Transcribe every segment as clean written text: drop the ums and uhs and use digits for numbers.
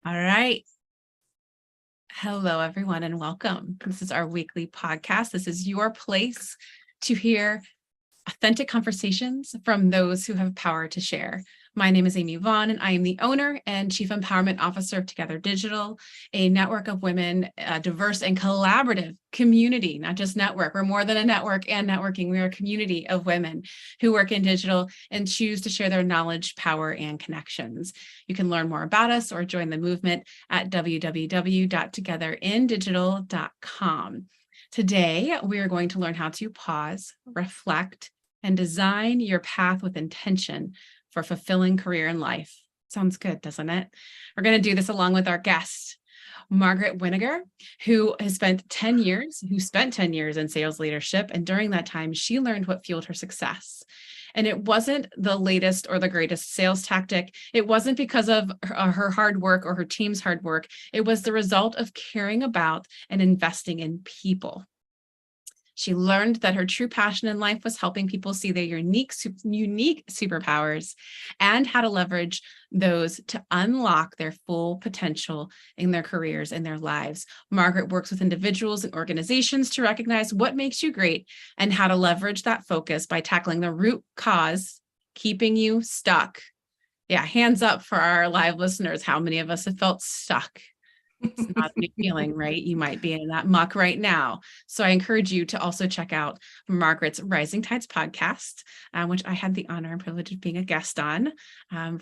All right. Hello, everyone, and welcome. This is our weekly podcast. This is your place to hear authentic conversations from those who have power to share. My name is Amy Vaughan, and I am the owner and Chief Empowerment Officer of Together Digital, a network of women, a diverse and collaborative community, not just network. We're more than a network and networking. We are a community of women who work in digital and choose to share their knowledge, power, and connections. You can learn more about us or join the movement at www.togetherindigital.com. Today, we are going to learn how to pause, reflect, and design your path with intention for a fulfilling career in life. Sounds good, doesn't it? We're going to do this along with our guest, Margaret who spent 10 years in sales leadership. And during that time, she learned what fueled her success. And it wasn't the latest or the greatest sales tactic. It wasn't because of her hard work or her team's hard work. It was the result of caring about and investing in people. She learned that her true passion in life was helping people see their unique superpowers and how to leverage those to unlock their full potential in their careers and their lives. Margaret works with individuals and organizations to recognize what makes you great and how to leverage that focus by tackling the root cause, keeping you stuck. Yeah, hands up for our live listeners. How many of us have felt stuck? It's not a good feeling, right? You might be in that muck right now. So I encourage you to also check out Margaret's Rising Tides podcast, which I had the honor and privilege of being a guest on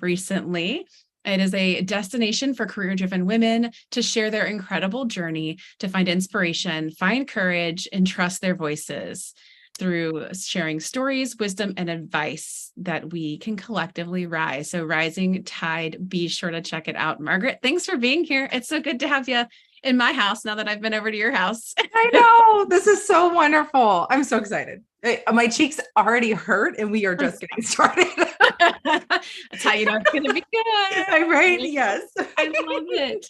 recently. It is a destination for career-driven women to share their incredible journey, to find inspiration, find courage, and trust their voices through sharing stories, wisdom, and advice that we can collectively rise. So Rising Tide, be sure to check it out. Margaret, thanks for being here. It's so good to have you in my house now that I've been over to your house. I know. This is so wonderful. I'm so excited. My cheeks already hurt and we are just getting started. That's how you know it's going to be good. I'm right. Yes. I love it.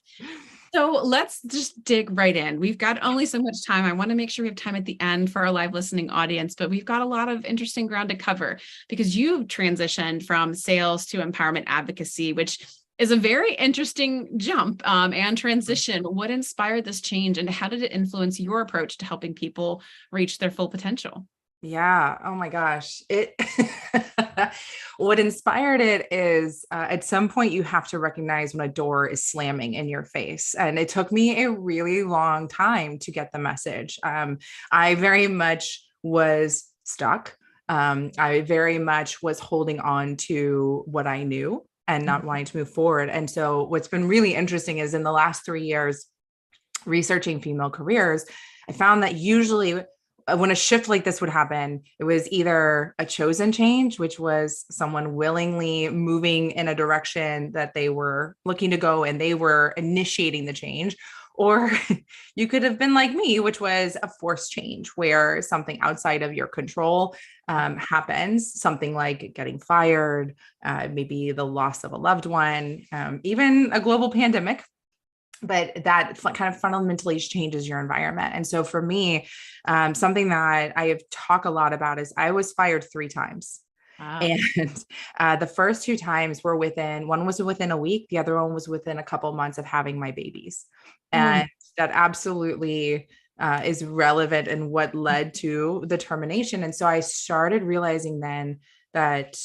So let's just dig right in. We've got only so much time. I want to make sure we have time at the end for our live listening audience, but we've got a lot of interesting ground to cover because you've transitioned from sales to empowerment advocacy, which is a very interesting jump and transition. What inspired this change and how did it influence your approach to helping people reach their full potential? Yeah. Oh my gosh. What inspired it is at some point you have to recognize when a door is slamming in your face. And it took me a really long time to get the message. I very much was stuck. I very much was holding on to what I knew and not wanting to move forward. And so what's been really interesting is in the last 3 years, researching female careers, I found that usually when a shift like this would happen, it was either a chosen change, which was someone willingly moving in a direction that they were looking to go and they were initiating the change, or you could have been like me, which was a forced change where something outside of your control happens, something like getting fired, maybe the loss of a loved one, even a global pandemic. But that kind of fundamentally changes your environment. And so for me, something that I have talked a lot about is I was fired 3 times. Wow. And the first 2 times were one was within a week. The other one was within a couple months of having my babies. And that absolutely is relevant in what led to the termination. And so I started realizing then that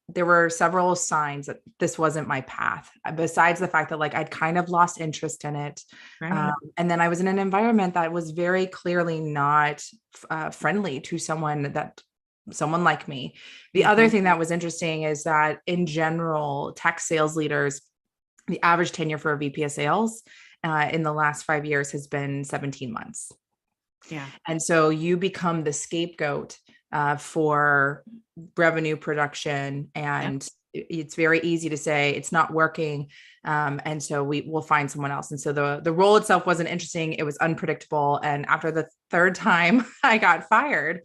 there were several signs that this wasn't my path, besides the fact that I'd kind of lost interest in it. Right. And then I was in an environment that was very clearly not friendly to someone like me. The other thing that was interesting is that in general, tech sales leaders, the average tenure for a VP of sales in the last 5 years has been 17 months. Yeah. And so you become the scapegoat for revenue production. And it's very easy to say it's not working. And so we'll find someone else. And so the role itself wasn't interesting. It was unpredictable. And after the 3rd time I got fired,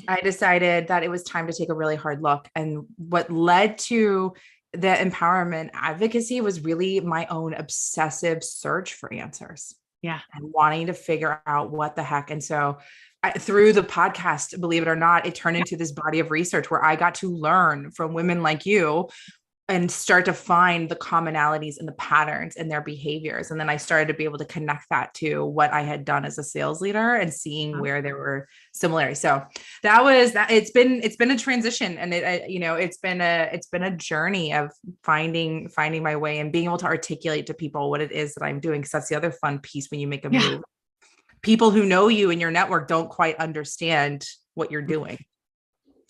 I decided that it was time to take a really hard look. And what led to the empowerment advocacy was really my own obsessive search for answers. Yeah. And wanting to figure out what the heck. And so through the podcast, believe it or not, it turned into this body of research where I got to learn from women like you and start to find the commonalities and the patterns in their behaviors. And then I started to be able to connect that to what I had done as a sales leader and seeing where there were similarities. So that was that. It's been a transition, and it's been a journey of finding my way and being able to articulate to people what it is that I'm doing. Because that's the other fun piece when you make a move. People who know you in your network don't quite understand what you're doing.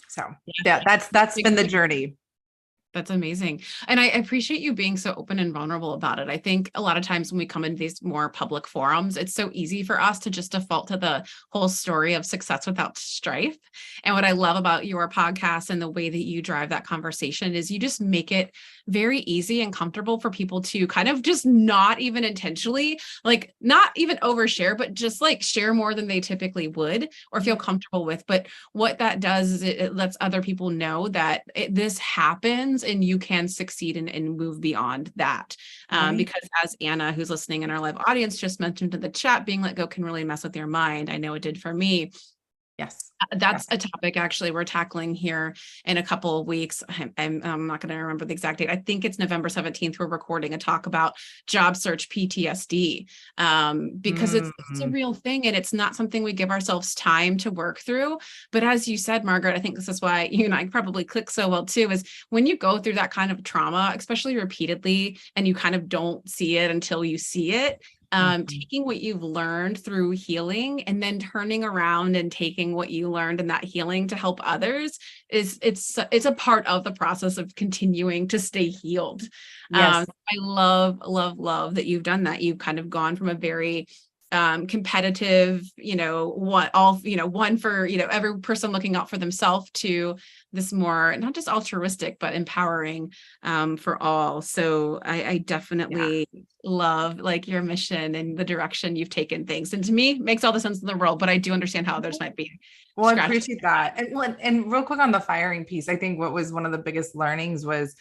So that's been the journey. That's amazing. And I appreciate you being so open and vulnerable about it. I think a lot of times when we come into these more public forums, it's so easy for us to just default to the whole story of success without strife. And what I love about your podcast and the way that you drive that conversation is you just make it very easy and comfortable for people to kind of just not even intentionally, like not even overshare, but just like share more than they typically would or feel comfortable with. But what that does is it lets other people know that this happens and you can succeed and move beyond that. Because as Anna, who's listening in our live audience, just mentioned in the chat, being let go can really mess with your mind. I know it did for me. Yes. That's a topic actually we're tackling here in a couple of weeks. I'm not going to remember the exact date. I think it's November 17th. We're recording a talk about job search PTSD because it's a real thing and it's not something we give ourselves time to work through. But as you said, Margaret, I think this is why you and I probably click so well too, is when you go through that kind of trauma, especially repeatedly, and you kind of don't see it until you see it. Taking what you've learned through healing and then turning around and taking what you learned in that healing to help others it's a part of the process of continuing to stay healed. Yes. I love that you've done that. You've kind of gone from a very competitive, one for, every person looking out for themselves to this more, not just altruistic, but empowering for all. So I definitely love like your mission and the direction you've taken things. And to me, makes all the sense in the world, but I do understand how others might be. Well, I appreciate that. And real quick on the firing piece, I think what was one of the biggest learnings was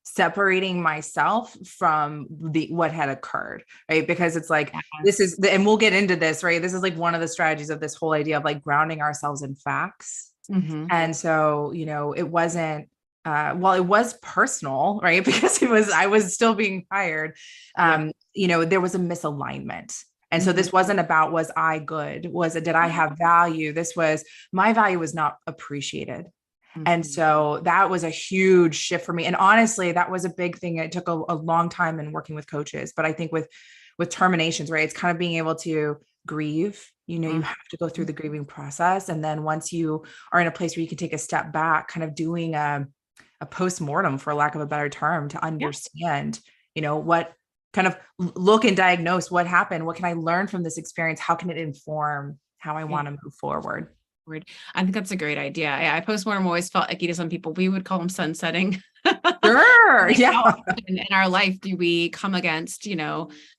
separating myself from what had occurred, right? Because it's like, this is and we'll get into this, right? This is like one of the strategies of this whole idea of like grounding ourselves in facts. And so, it wasn't, it was personal, right? Because I was still being fired. There was a misalignment. And so this wasn't about, was I good? Did I have value? My value was not appreciated. And so that was a huge shift for me. And honestly, that was a big thing. It took a long time in working with coaches, but I think with terminations, right, it's kind of being able to grieve, you have to go through the grieving process. And then once you are in a place where you can take a step back, kind of doing a post-mortem, for lack of a better term, to understand, what kind of look and diagnose what happened. What can I learn from this experience? How can it inform how I want to move forward? I think that's a great idea. I postmortem always felt icky to some people. We would call them sunsetting. Sure. Yeah. In our life, do we come against,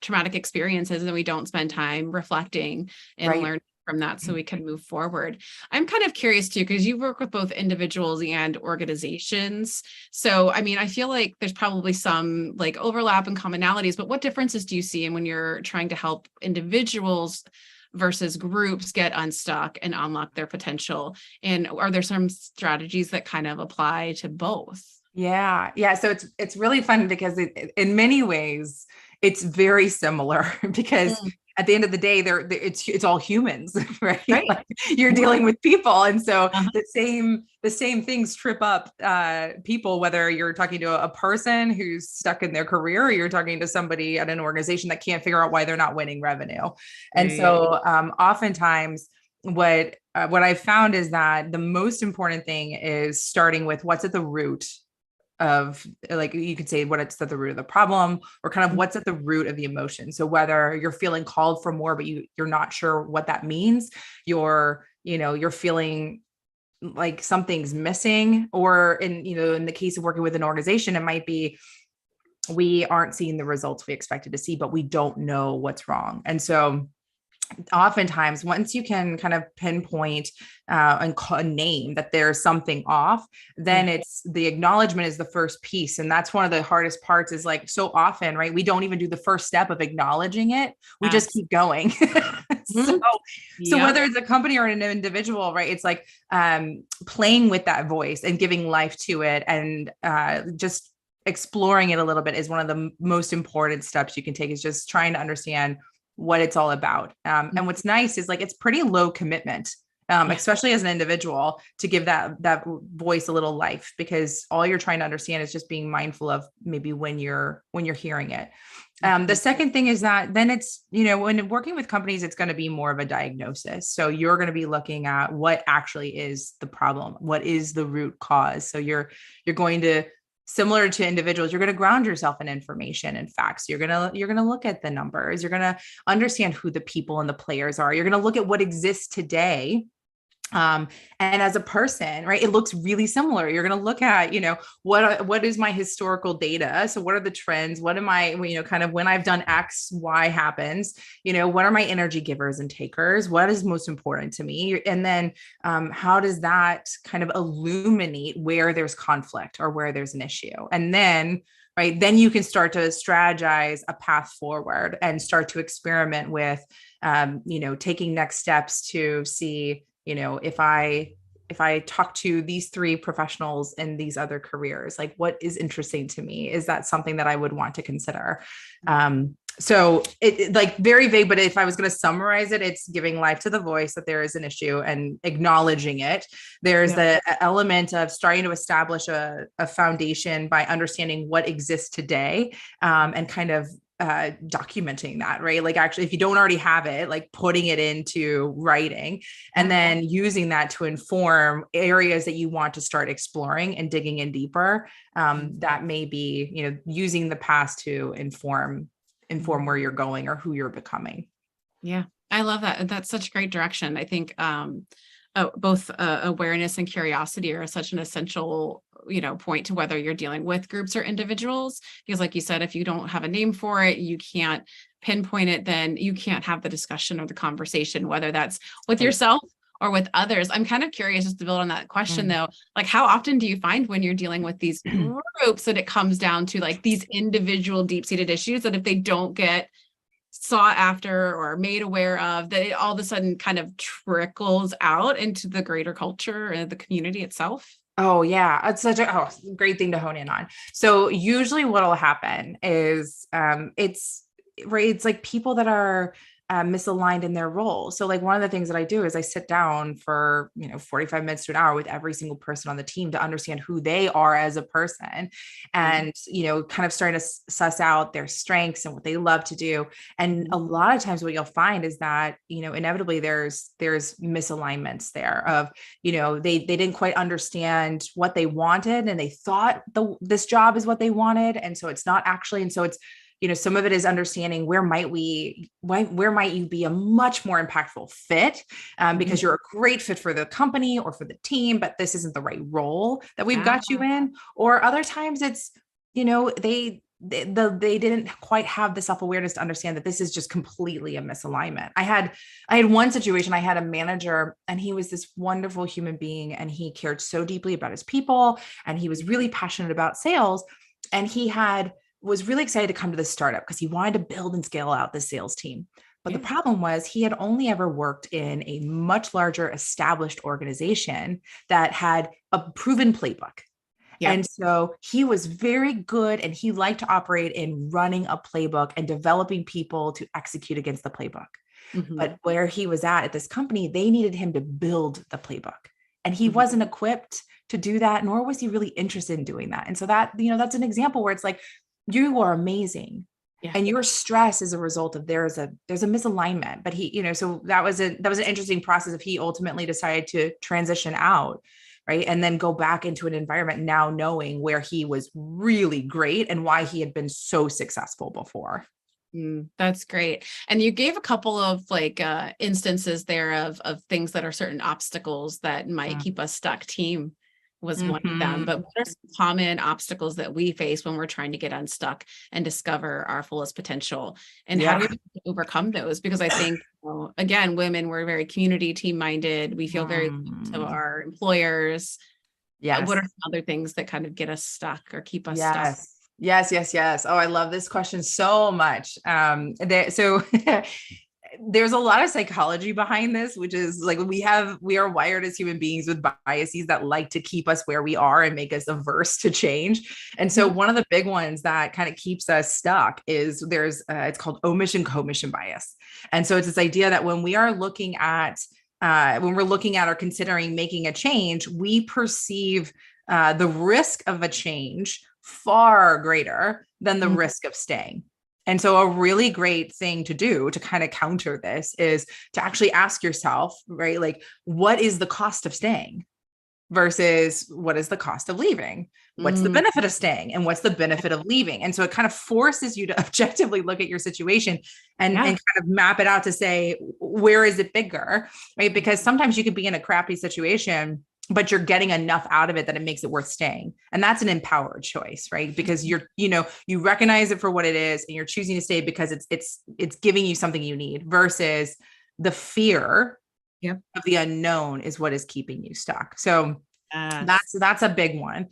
traumatic experiences and we don't spend time reflecting and learning from that so we can move forward? I'm kind of curious too, because you work with both individuals and organizations. So, I feel like there's probably some like overlap and commonalities, but what differences do you see in when you're trying to help individuals versus groups get unstuck and unlock their potential? And are there some strategies that kind of apply to both? Yeah. So it's really fun because in many ways it's very similar because at the end of the day, it's all humans, right? Like you're dealing with people. And so the same things trip up people, whether you're talking to a person who's stuck in their career or you're talking to somebody at an organization that can't figure out why they're not winning revenue. And so oftentimes what I've found is that the most important thing is starting with what's at the root of, like, you could say what's at the root of the problem, or kind of what's at the root of the emotion. So whether you're feeling called for more, but you're not sure what that means, you're feeling like something's missing, or in the case of working with an organization, it might be, we aren't seeing the results we expected to see, but we don't know what's wrong. And so oftentimes, once you can kind of pinpoint and name that there's something off, then it's the acknowledgement is the first piece. And that's one of the hardest parts, is like, so often, right, we don't even do the first step of acknowledging it. We just keep going. So whether it's a company or an individual, right, it's like playing with that voice and giving life to it, and just exploring it a little bit is one of the most important steps you can take, is just trying to understand what it's all about. And what's nice is like, it's pretty low commitment, especially as an individual, to give that voice a little life, because all you're trying to understand is just being mindful of maybe when you're hearing it. The second thing is that then it's, when working with companies, it's going to be more of a diagnosis. So you're going to be looking at what actually is the problem. What is the root cause? So you're going to, similar to individuals, you're going to ground yourself in information and facts. You're going to look at the numbers. You're going to understand who the people and the players are. You're going to look at what exists today. And as a person, right, it looks really similar. You're going to look at, what is my historical data? So what are the trends? What am I, kind of when I've done X, Y happens, what are my energy givers and takers? What is most important to me? And then, how does that kind of illuminate where there's conflict or where there's an issue? And then, right, then you can start to strategize a path forward and start to experiment with, taking next steps to see, if I talk to these three professionals in these other careers, like what is interesting to me? Is that something that I would want to consider? So it like very vague, but if I was going to summarize it, it's giving life to the voice that there is an issue and acknowledging it. There's the element of starting to establish a foundation by understanding what exists today, and kind of documenting that, right? Like actually, if you don't already have it, like putting it into writing and then using that to inform areas that you want to start exploring and digging in deeper. That may be, using the past to inform where you're going or who you're becoming. Yeah. I love that. That's such great direction. I think, both awareness and curiosity are such an essential, point to whether you're dealing with groups or individuals, because like you said, if you don't have a name for it, you can't pinpoint it, then you can't have the discussion or the conversation, whether that's with yourself or with others. I'm kind of curious, just to build on that question though, like how often do you find when you're dealing with these groups that it comes down to like these individual deep-seated issues that if they don't get sought after or made aware of, that it all of a sudden kind of trickles out into the greater culture and the community itself? Oh yeah. It's such a great thing to hone in on. So usually what'll happen is, it's like people that are misaligned in their role. So like one of the things that I do is I sit down for, 45 minutes to an hour with every single person on the team to understand who they are as a person and, kind of starting to suss out their strengths and what they love to do. And a lot of times what you'll find is that, inevitably there's misalignments there of, they didn't quite understand what they wanted and they thought this job is what they wanted. And so it's not actually, and so it's, some of it is understanding where might you be a much more impactful fit, because you're a great fit for the company or for the team, but this isn't the right role that we've got you in. Or other times it's, they didn't quite have the self-awareness to understand that this is just completely a misalignment. I had one situation, I had a manager and he was this wonderful human being and he cared so deeply about his people and he was really passionate about sales. And he was really excited to come to this startup because he wanted to build and scale out the sales team. But the problem was he had only ever worked in a much larger established organization that had a proven playbook. Yep. And so he was very good and he liked to operate in running a playbook and developing people to execute against the playbook. But where he was at this company, they needed him to build the playbook. And he wasn't equipped to do that, nor was he really interested in doing that. And so that, that's an example where it's like, you are amazing. Yeah. And your stress is a result of there's a misalignment, but he, so that was an interesting process if he ultimately decided to transition out. Right. And then go back into an environment now knowing where he was really great and why he had been so successful before. That's great. And you gave a couple of instances there of things that are certain obstacles that might keep us stuck. Team was one of them, but what are some common obstacles that we face when we're trying to get unstuck and discover our fullest potential, and how do we overcome those? Because I think, again, women, we're very community team minded. We feel very to our employers. Yes. What are some other things that kind of get us stuck or keep us stuck? Yes. Oh, I love this question so much. So there's a lot of psychology behind this, which is like we are wired as human beings with biases that like to keep us where we are and make us averse to change. And so one of the big ones that kind of keeps us stuck is it's called omission commission bias. And so it's this idea that when we're looking at or considering making a change, we perceive the risk of a change far greater than the risk of staying. And so a really great thing to do to kind of counter this is to actually ask yourself, right? Like, what is the cost of staying versus what is the cost of leaving? What's the benefit of staying and what's the benefit of leaving? And so it kind of forces you to objectively look at your situation and kind of map it out to say, where is it bigger, right? Because sometimes you could be in a crappy situation, but you're getting enough out of it that it makes it worth staying. And that's an empowered choice, right? Because you recognize it for what it is and you're choosing to stay because it's giving you something you need versus the fear of the unknown is what is keeping you stuck. So that's a big one.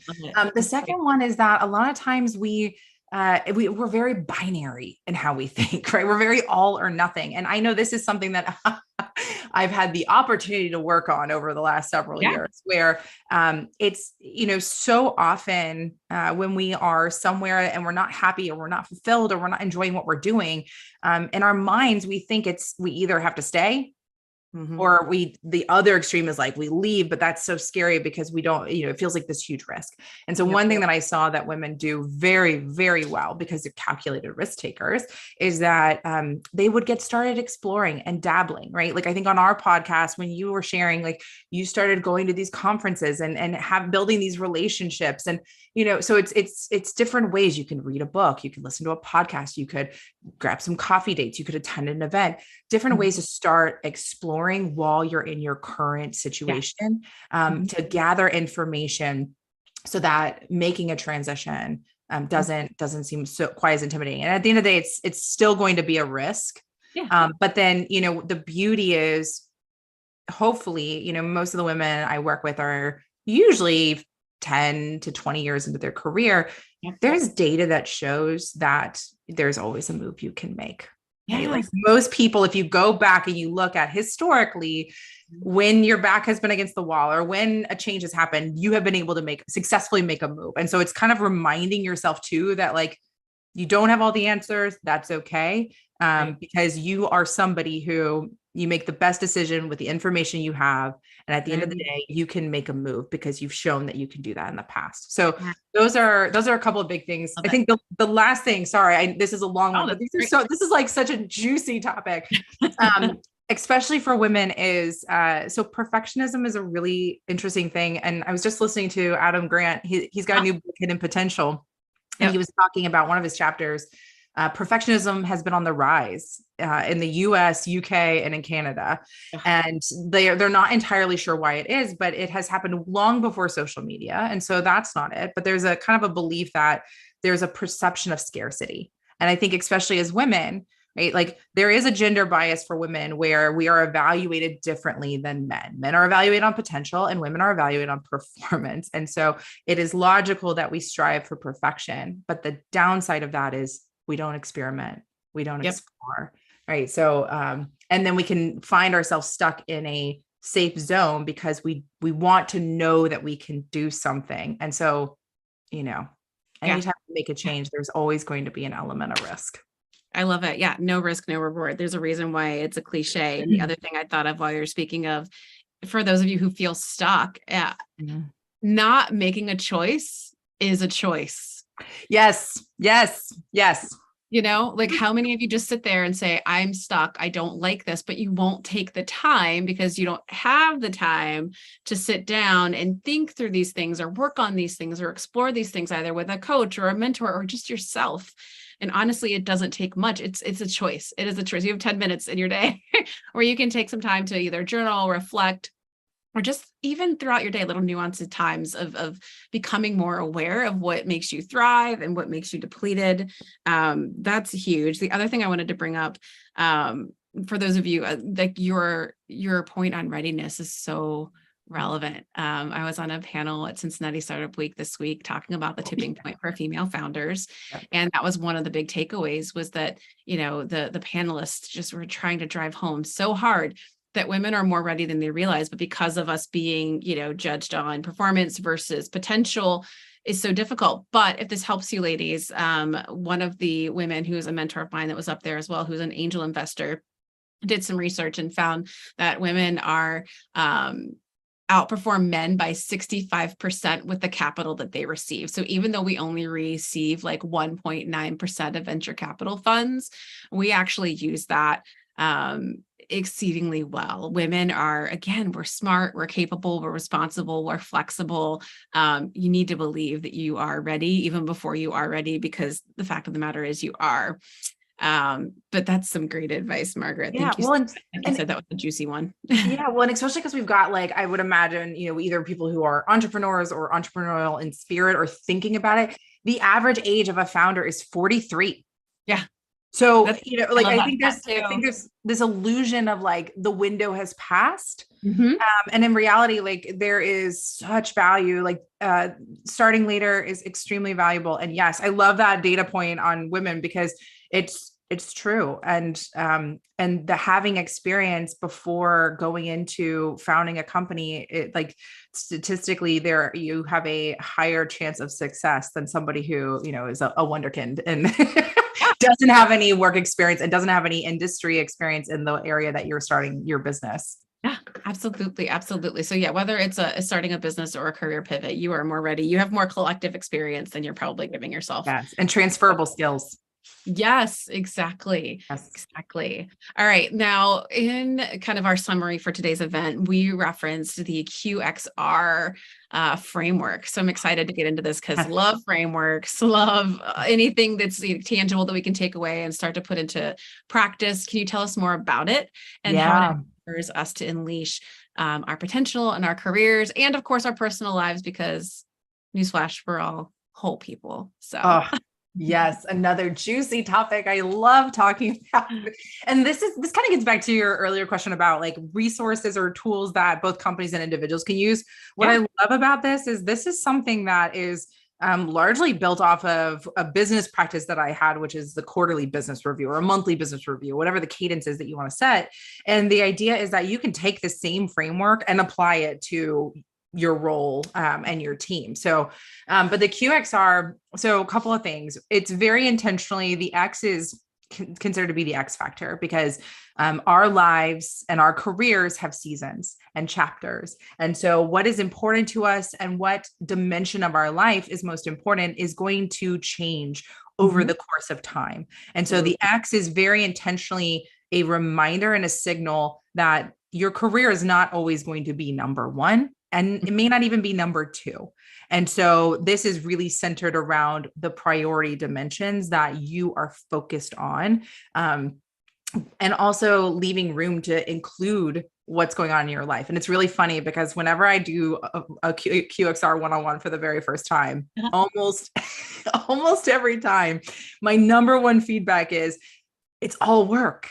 The second one is that a lot of times we're very binary in how we think, right? We're very all or nothing. And I know this is something that I've had the opportunity to work on over the last several years where it's, so often when we are somewhere and we're not happy or we're not fulfilled or we're not enjoying what we're doing, in our minds, we think we either have to stay or the other extreme is like we leave, but that's so scary because we don't, it feels like this huge risk. And so one thing that I saw that women do very, very well because they're calculated risk takers is that they would get started exploring and dabbling, right? Like I think on our podcast, when you were sharing, like you started going to these conferences and building these relationships and, so it's different ways. You can read a book, you can listen to a podcast, you could grab some coffee dates, you could attend an event, different ways to start exploring while you're in your current situation, to gather information so that making a transition doesn't seem so quite as intimidating. And at the end of the day, it's still going to be a risk. But then, the beauty is hopefully, most of the women I work with are usually 10 to 20 years into their career. There's data that shows that there's always a move you can make. Right? Like most people, if you go back and you look at historically, when your back has been against the wall or when a change has happened, you have been able to successfully make a move. And so it's kind of reminding yourself too, that like, you don't have all the answers. That's okay. Because you are somebody who you make the best decision with the information you have. And at the end of the day, you can make a move because you've shown that you can do that in the past. So those are a couple of big things. I think the last thing, sorry, this is a long one, but this is like such a juicy topic. Especially for women is, so perfectionism is a really interesting thing. And I was just listening to Adam Grant. He's got a new book, Hidden Potential. And he was talking about one of his chapters. Perfectionism has been on the rise in the US, UK, and in Canada. And they're not entirely sure why it is, but it has happened long before social media. And so that's not it. But there's a kind of a belief that there's a perception of scarcity. And I think especially as women, right? Like there is a gender bias for women where we are evaluated differently than men. Men are evaluated on potential and women are evaluated on performance. And so it is logical that we strive for perfection. But the downside of that is we don't experiment. We don't explore. Right. So, and then we can find ourselves stuck in a safe zone because we want to know that we can do something. And so, anytime you make a change, there's always going to be an element of risk. I love it. Yeah. No risk, no reward. There's a reason why it's a cliche. And the other thing I thought of while you're speaking of, for those of you who feel stuck, not making a choice is a choice. Yes. Like how many of you just sit there and say, I'm stuck, I don't like this, but you won't take the time because you don't have the time to sit down and think through these things or work on these things or explore these things either with a coach or a mentor or just yourself. And honestly, it doesn't take much. It's a choice. It is a choice. You have 10 minutes in your day where you can take some time to either journal, reflect, or just even throughout your day, little nuanced times of becoming more aware of what makes you thrive and what makes you depleted. That's huge. The other thing I wanted to bring up, for those of you, like your point on readiness is so relevant. I was on a panel at Cincinnati Startup Week this week talking about the tipping point for female founders. Yep. And that was one of the big takeaways, was that, the panelists just were trying to drive home so hard that women are more ready than they realize. But because of us being, judged on performance versus potential is so difficult. But if this helps you ladies, one of the women who is a mentor of mine that was up there as well, who's an angel investor, did some research and found that women are outperform men by 65% with the capital that they receive. So even though we only receive like 1.9% of venture capital funds, we actually use that exceedingly well. Women are, again, we're smart, we're capable, we're responsible, we're flexible. You need to believe that you are ready even before you are ready, because the fact of the matter is you are. But that's some great advice, Margaret. Yeah. Thank you. Well, Like you said, that was a juicy one. yeah. Well, and especially because we've got, like, I would imagine, either people who are entrepreneurs or entrepreneurial in spirit or thinking about it. The average age of a founder is 43. Yeah. So, That's, like, I I think there's this illusion of like the window has passed. Mm-hmm. And in reality, like, there is such value, like, starting later is extremely valuable. And yes, I love that data point on women, because it's true. And the having experience before going into founding a company, it, like, statistically there, you have a higher chance of success than somebody who, is a wonderkind and doesn't have any work experience and doesn't have any industry experience in the area that you're starting your business. Yeah, absolutely. Absolutely. So yeah, whether it's starting a business or a career pivot, you are more ready. You have more collective experience than you're probably giving yourself. Yes. And transferable skills. Yes, exactly. Yes. Exactly. All right. Now, in kind of our summary for today's event, we referenced the QXR framework. So I'm excited to get into this, because love frameworks, love anything that's tangible that we can take away and start to put into practice. Can you tell us more about it and how it empowers us to unleash our potential and our careers, and of course our personal lives? Because newsflash, we're all whole people. So. Yes, another juicy topic I love talking about. And this kind of gets back to your earlier question about like resources or tools that both companies and individuals can use. What I love about this is something that is largely built off of a business practice that I had, which is the quarterly business review or a monthly business review, whatever the cadence is that you want to set. And the idea is that you can take the same framework and apply it to your role and your team. So, but the QXR, so a couple of things. It's very intentionally, the X is considered to be the X factor, because our lives and our careers have seasons and chapters. And so what is important to us and what dimension of our life is most important is going to change over the course of time. And so the X is very intentionally a reminder and a signal that your career is not always going to be number one. And it may not even be number two. And so this is really centered around the priority dimensions that you are focused on. And also leaving room to include what's going on in your life. And it's really funny because whenever I do a QXR one-on-one for the very first time, almost every time, my number one feedback is it's all work.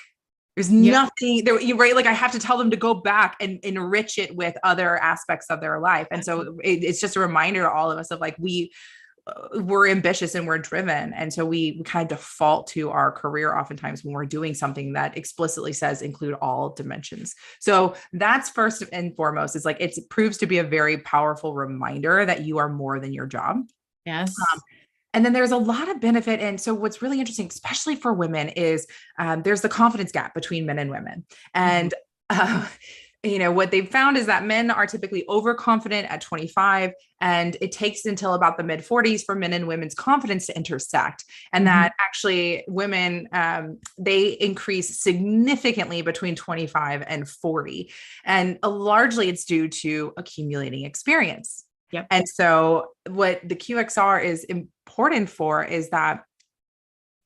There's nothing there, right? Like I have to tell them to go back and enrich it with other aspects of their life. And so it's just a reminder to all of us of like, we're ambitious and we're driven. And so we kind of default to our career oftentimes when we're doing something that explicitly says include all dimensions. So that's first and foremost, is like, it proves to be a very powerful reminder that you are more than your job. Yes. And then there's a lot of benefit. And so what's really interesting, especially for women, is there's the confidence gap between men and women. And, what they've found is that men are typically overconfident at 25, and it takes until about the mid 40s for men and women's confidence to intersect. And that actually women, they increase significantly between 25 and 40. And largely it's due to accumulating experience. Yep. And so what the QXR is important for is that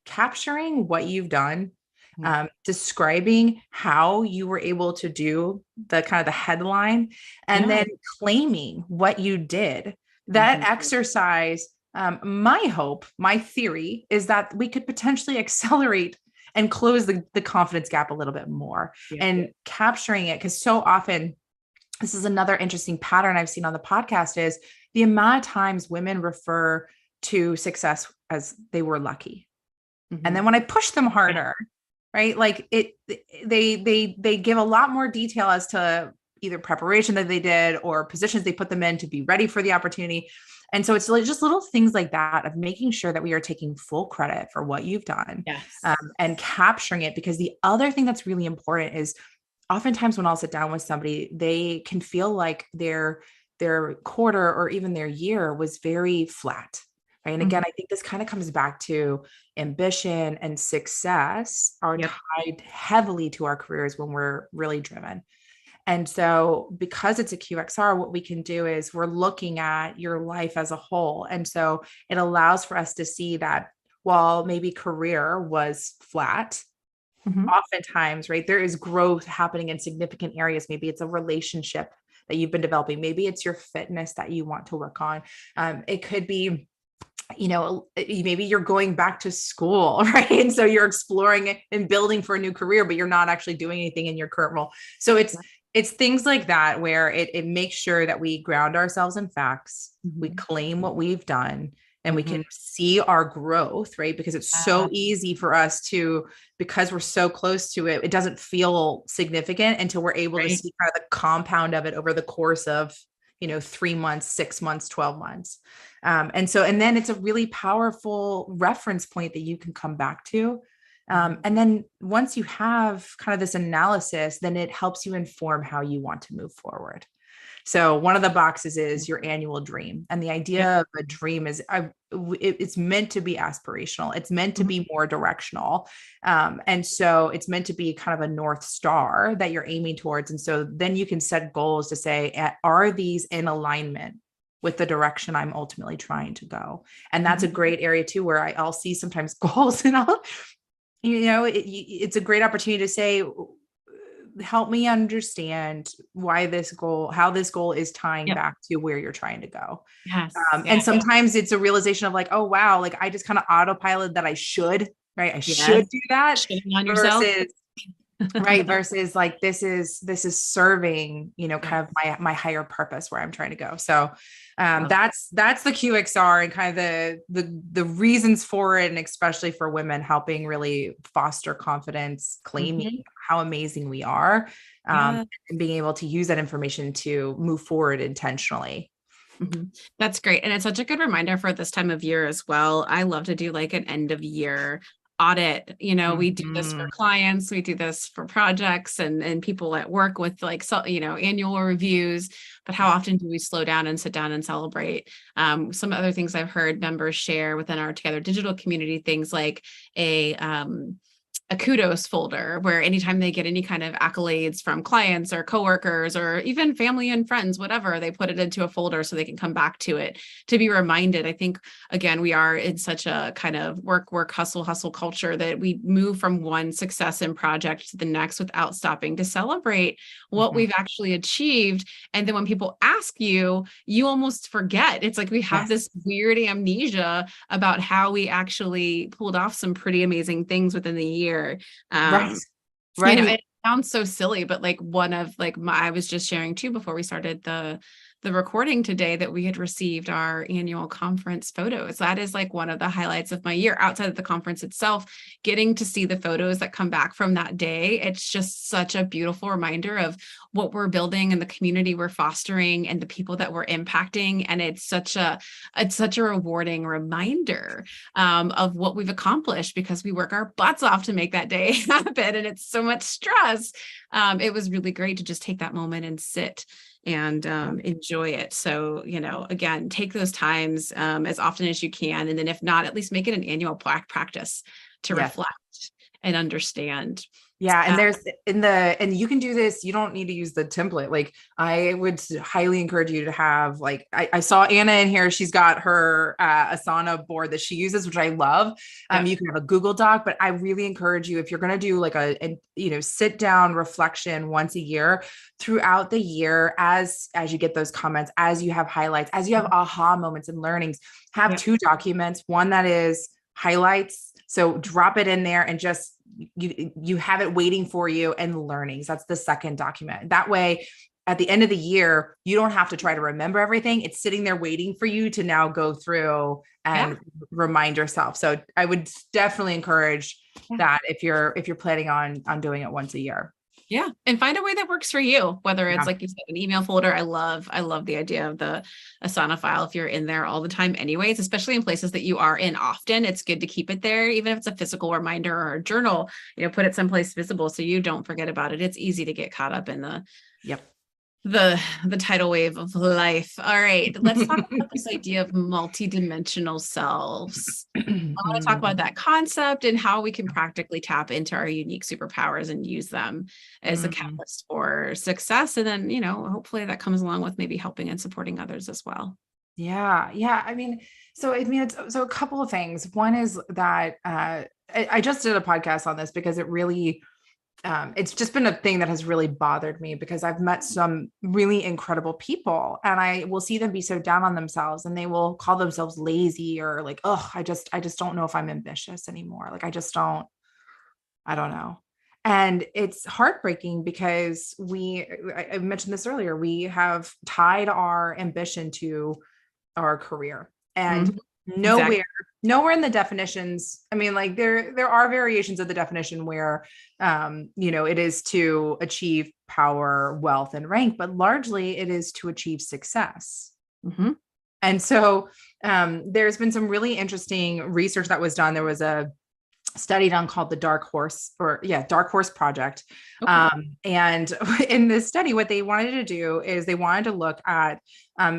capturing what you've done, describing how you were able to do the kind of the headline, and then claiming what you did. That exercise, my hope, my theory is that we could potentially accelerate and close the confidence gap a little bit more and capturing it. Because so often this is another interesting pattern I've seen on the podcast, is the amount of times women refer to success as they were lucky. And then when I push them harder, right? Like they give a lot more detail as to either preparation that they did or positions they put them in to be ready for the opportunity. And so it's just little things like that of making sure that we are taking full credit for what you've done, Yes. and capturing it. Because the other thing that's really important is oftentimes when I'll sit down with somebody, they can feel like their quarter or even their year was very flat. Right. And again, I think this kind of comes back to ambition and success are tied heavily to our careers when we're really driven. And so because it's a QXR, what we can do is we're looking at your life as a whole. And so it allows for us to see that while maybe career was flat, oftentimes, right, there is growth happening in significant areas. Maybe it's a relationship that you've been developing. Maybe it's your fitness that you want to work on. It could be, maybe you're going back to school, right? And so you're exploring it and building for a new career, but you're not actually doing anything in your current role. So it's things like that where it makes sure that we ground ourselves in facts, we claim what we've done, and we can see our growth, right? Because it's so easy for us to, because we're so close to it, it doesn't feel significant until we're able to see kind of the compound of it over the course of 3 months, 6 months, 12 months. And then it's a really powerful reference point that you can come back to. And then once you have kind of this analysis, then it helps you inform how you want to move forward. So one of the boxes is your annual dream. And the idea of a dream is it's meant to be aspirational. It's meant to be more directional. And so it's meant to be kind of a North Star that you're aiming towards. And so then you can set goals to say, are these in alignment with the direction I'm ultimately trying to go? And that's a great area too, where I'll see sometimes goals and it's a great opportunity to say, help me understand how this goal is tying back to where you're trying to go. Yes. And sometimes it's a realization of like, oh, wow, like I just kind of autopilot that I should, right? I should do that on yourself. Versus like, this is serving, kind of my higher purpose where I'm trying to go. So that's the QXR and kind of the reasons for it. And especially for women, helping really foster confidence, claiming how amazing we are, and being able to use that information to move forward intentionally. That's great. And it's such a good reminder for this time of year as well. I love to do like an end of year audit. We do this for clients, we do this for projects and people at work with like, annual reviews, but how often do we slow down and sit down and celebrate? Some other things I've heard members share within our Together Digital community, things like a kudos folder where anytime they get any kind of accolades from clients or coworkers or even family and friends, whatever, they put it into a folder so they can come back to it to be reminded. I think, again, we are in such a kind of work, hustle culture that we move from one success and project to the next without stopping to celebrate what we've actually achieved. And then when people ask you, you almost forget. It's like we have this weird amnesia about how we actually pulled off some pretty amazing things within the year. Right. It sounds so silly, but like I was just sharing too before we started the recording today that we had received our annual conference photos. That is like one of the highlights of my year outside of the conference itself, getting to see the photos that come back from that day. It's just such a beautiful reminder of what we're building and the community we're fostering and the people that we're impacting. And it's such a rewarding reminder of what we've accomplished because we work our butts off to make that day happen. And it's so much stress. It was really great to just take that moment and sit and enjoy it. So, again, take those times as often as you can. And then if not, at least make it an annual practice to reflect and understand. Yeah. And and you can do this. You don't need to use the template. Like I would highly encourage you to have, like, I saw Anna in here. She's got her Asana board that she uses, which I love. You can have a Google Doc, but I really encourage you, if you're going to do like a sit down reflection once a year throughout the year, as you get those comments, as you have highlights, as you have aha moments and learnings, have 2 documents, one that is highlights. So drop it in there and just, you have it waiting for you, and learnings. That's the second document. That way, at the end of the year, you don't have to try to remember everything. It's sitting there waiting for you to now go through Yeah. and remind yourself. So I would definitely encourage that if you're planning on doing it once a year. Yeah. And find a way that works for you, whether it's Yeah. like you said, an email folder. I love the idea of the Asana file. If you're in there all the time anyways, especially in places that you are in often, it's good to keep it there, even if it's a physical reminder or a journal, put it someplace visible so you don't forget about it. It's easy to get caught up in Yep. the tidal wave of life. All right, let's talk about this idea of multidimensional selves. I want to talk about that concept and how we can practically tap into our unique superpowers and use them as a catalyst for success. And then, hopefully that comes along with maybe helping and supporting others as well. Yeah. Yeah. It's a couple of things. One is that I just did a podcast on this because it really, it's just been a thing that has really bothered me because I've met some really incredible people and I will see them be so down on themselves and they will call themselves lazy or like, oh, I just don't know if I'm ambitious anymore. Like, I don't know. And it's heartbreaking because I mentioned this earlier, we have tied our ambition to our career and Exactly. nowhere in the definitions. I mean, like there are variations of the definition where, it is to achieve power, wealth, and rank, but largely it is to achieve success. And so there's been some really interesting research that was done. There was a study done called the Dark Horse Project. Okay. And in this study, what they wanted to do is they wanted to look at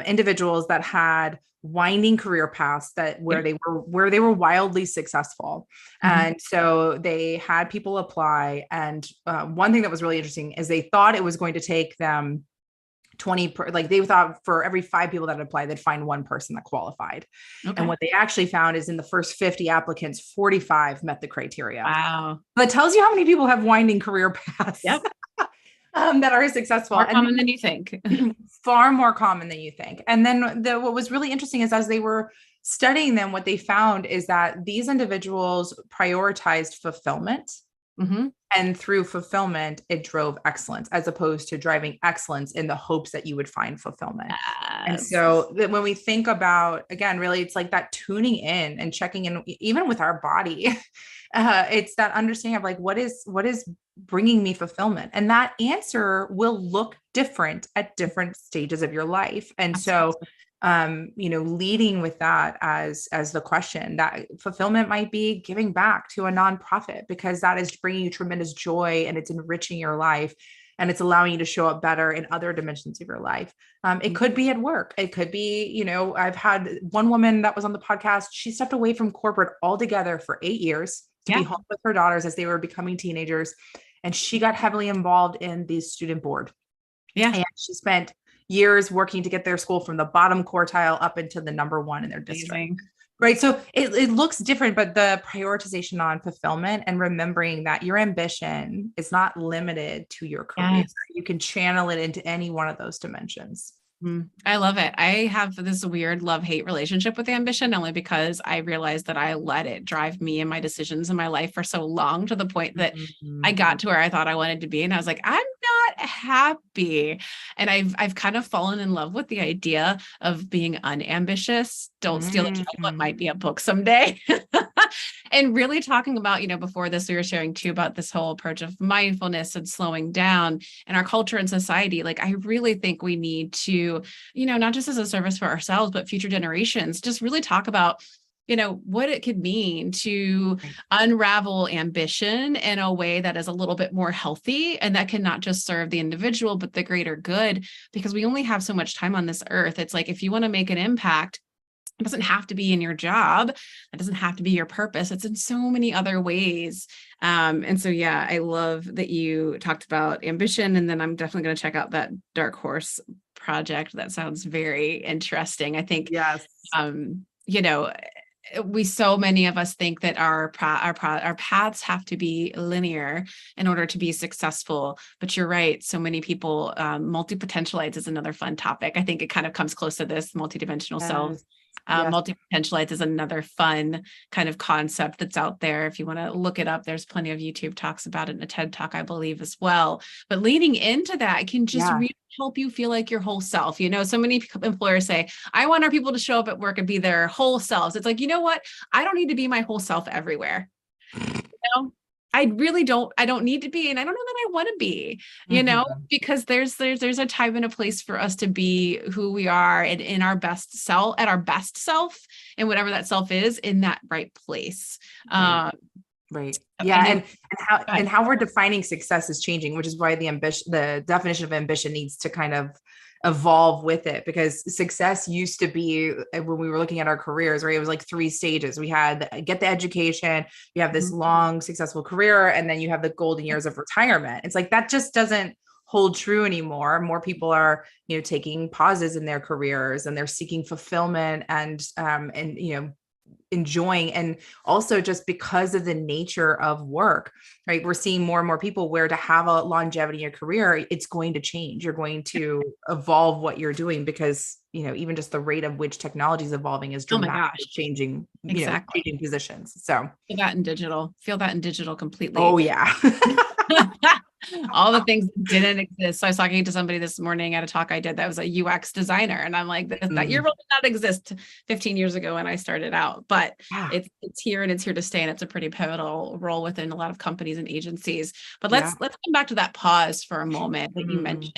individuals that had winding career paths where they were wildly successful. And so they had people apply. And one thing that was really interesting is they thought it was going to take them 20, they thought for every 5 people that applied, they'd find one person that qualified. Okay. And what they actually found is in the first 50 applicants, 45 met the criteria. Wow. That tells you how many people have winding career paths. Yep. That are successful. More common than you think. Far more common than you think. And then what was really interesting is as they were studying them, what they found is that these individuals prioritized fulfillment. And through fulfillment, it drove excellence as opposed to driving excellence in the hopes that you would find fulfillment. Yes. And so when we think about, again, really, it's like that tuning in and checking in, even with our body, it's that understanding of like, what is bringing me fulfillment? And that answer will look different at different stages of your life. And so leading with that as the question, that fulfillment might be giving back to a nonprofit because that is bringing you tremendous joy and it's enriching your life and it's allowing you to show up better in other dimensions of your life. It could be at work. It could be, I've had one woman that was on the podcast. She stepped away from corporate altogether for 8 years to be home with her daughters as they were becoming teenagers. And she got heavily involved in the student board. Yeah. And she spent years working to get their school from the bottom quartile up into the number 1 in their district. Right. So it looks different, but the prioritization on fulfillment and remembering that your ambition is not limited to your career. Yes. You can channel it into any one of those dimensions. I love it. I have this weird love-hate relationship with ambition, only because I realized that I let it drive me and my decisions in my life for so long to the point that I got to where I thought I wanted to be. And I was like, I'm not happy. And I've kind of fallen in love with the idea of being unambitious. Don't steal it. What might be a book someday. And really talking about, before this, we were sharing too about this whole approach of mindfulness and slowing down in our culture and society. Like, I really think we need to, not just as a service for ourselves, but future generations, just really talk about, what it could mean to unravel ambition in a way that is a little bit more healthy and that can not just serve the individual, but the greater good, because we only have so much time on this earth. It's like, if you want to make an impact, it doesn't have to be in your job. It doesn't have to be your purpose. It's in so many other ways. And so, I love that you talked about ambition, and then I'm definitely going to check out that Dark Horse Project. That sounds very interesting. I think, yes. So many of us think that our paths have to be linear in order to be successful, but you're right. So many people, multi-potentialites is another fun topic. I think it kind of comes close to this multidimensional self. Yes. Multi-potentialites is another fun kind of concept that's out there. If you want to look it up, there's plenty of YouTube talks about it and a TED talk, I believe, as well. But leaning into that can just really help you feel like your whole self. You know, so many employers say, I want our people to show up at work and be their whole selves. It's like, you know what? I don't need to be my whole self everywhere. You know, I really don't, I don't need to be, and I don't know that I want to be, you know, because there's a time and a place for us to be who we are and in our best self, at our best self, and whatever that self is, in that right place. Right. Yeah. And how we're defining success is changing, which is why the definition of ambition needs to kind of evolve with it, because success used to be, when we were looking at our careers, right, it was like 3 stages. We had get the education, you have this long successful career, and then you have the golden years of retirement. It's like that just doesn't hold true anymore. More people are, you know, taking pauses in their careers, and they're seeking fulfillment and you know, enjoying. And also just because of the nature of work, right, we're seeing more and more people where to have a longevity in your career, it's going to change. You're going to evolve what you're doing, because, you know, even just the rate of which technology is evolving is dramatically changing, you know, changing positions. So feel that in digital completely. Oh yeah. All the things that didn't exist. So I was talking to somebody this morning at a talk I did that was a UX designer. And I'm like, that year will not exist 15 years ago when I started out, but it's here, and it's here to stay. And it's a pretty pivotal role within a lot of companies and agencies. But let's come back to that pause for a moment that you mentioned.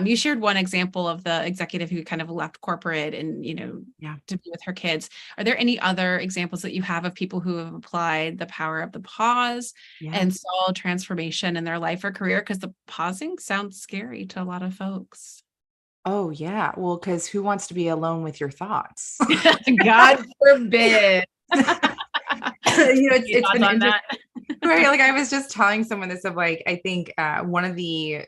You shared one example of the executive who kind of left corporate and, you know, to be with her kids. Are there any other examples that you have of people who have applied the power of the pause and saw transformation in their life or career? Because the pausing sounds scary to a lot of folks. Oh yeah. Well, because who wants to be alone with your thoughts? God forbid. You know, it's been on that. Right. Like I was just telling someone this of like, I think one of the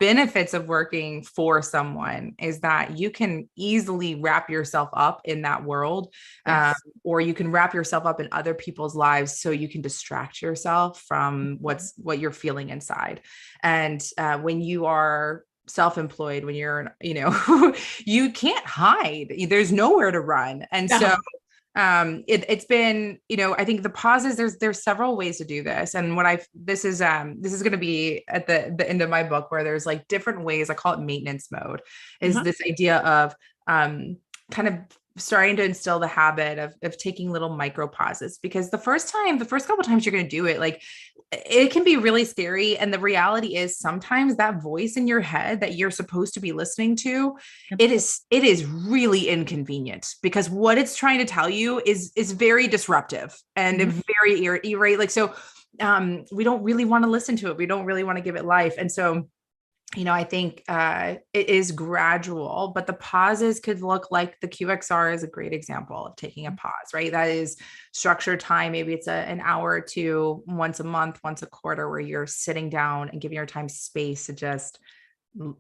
benefits of working for someone is that you can easily wrap yourself up in that world, or you can wrap yourself up in other people's lives, so you can distract yourself from what you're feeling inside. And when you are self-employed, when you're, you know, you can't hide, there's nowhere to run. And so it's been, you know, I think the pauses, there's several ways to do this. And this is going to be at the end of my book, where there's like different ways. I call it maintenance mode, is this idea of kind of starting to instill the habit of taking little micro pauses, because the first couple times you're going to do it, like it can be really scary. And the reality is sometimes that voice in your head that you're supposed to be listening to, it is really inconvenient, because what it's trying to tell you is very disruptive and very irate. Like, so we don't really want to listen to it. We don't really want to give it life. And so, you know, I think it is gradual, but the pauses could look like the QXR is a great example of taking a pause, right? That is structured time. Maybe it's an hour or two, once a month, once a quarter, where you're sitting down and giving your time space to just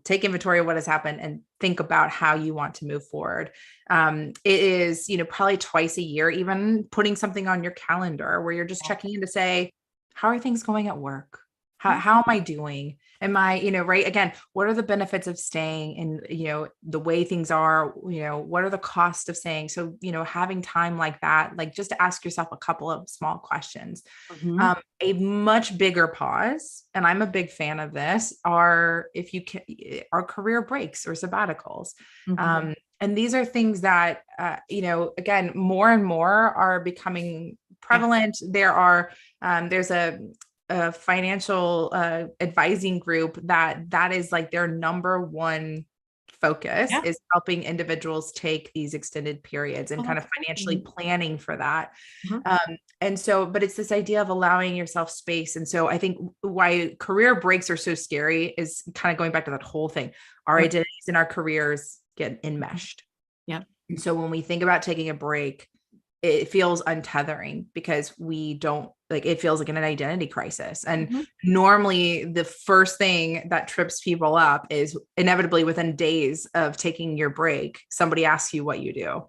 take inventory of what has happened and think about how you want to move forward. It is, you know, probably twice a year, even putting something on your calendar where you're just checking in to say, how are things going at work? How am I doing? Am I, you know, right? Again, what are the benefits of staying in, you know, the way things are, you know, what are the costs of staying? So, you know, having time like that, like just to ask yourself a couple of small questions. A much bigger pause, and I'm a big fan of this, are career breaks or sabbaticals. And these are things that, you know, again, more and more are becoming prevalent. There's a financial advising group that is like their number one focus is helping individuals take these extended periods and kind of financially planning for that. And so, but it's this idea of allowing yourself space. And so I think why career breaks are so scary is kind of going back to that whole thing. Our identities and our careers get enmeshed. And so when we think about taking a break, it feels untethering, because we don't, like, it feels like an identity crisis. And normally the first thing that trips people up is inevitably within days of taking your break, somebody asks you what you do.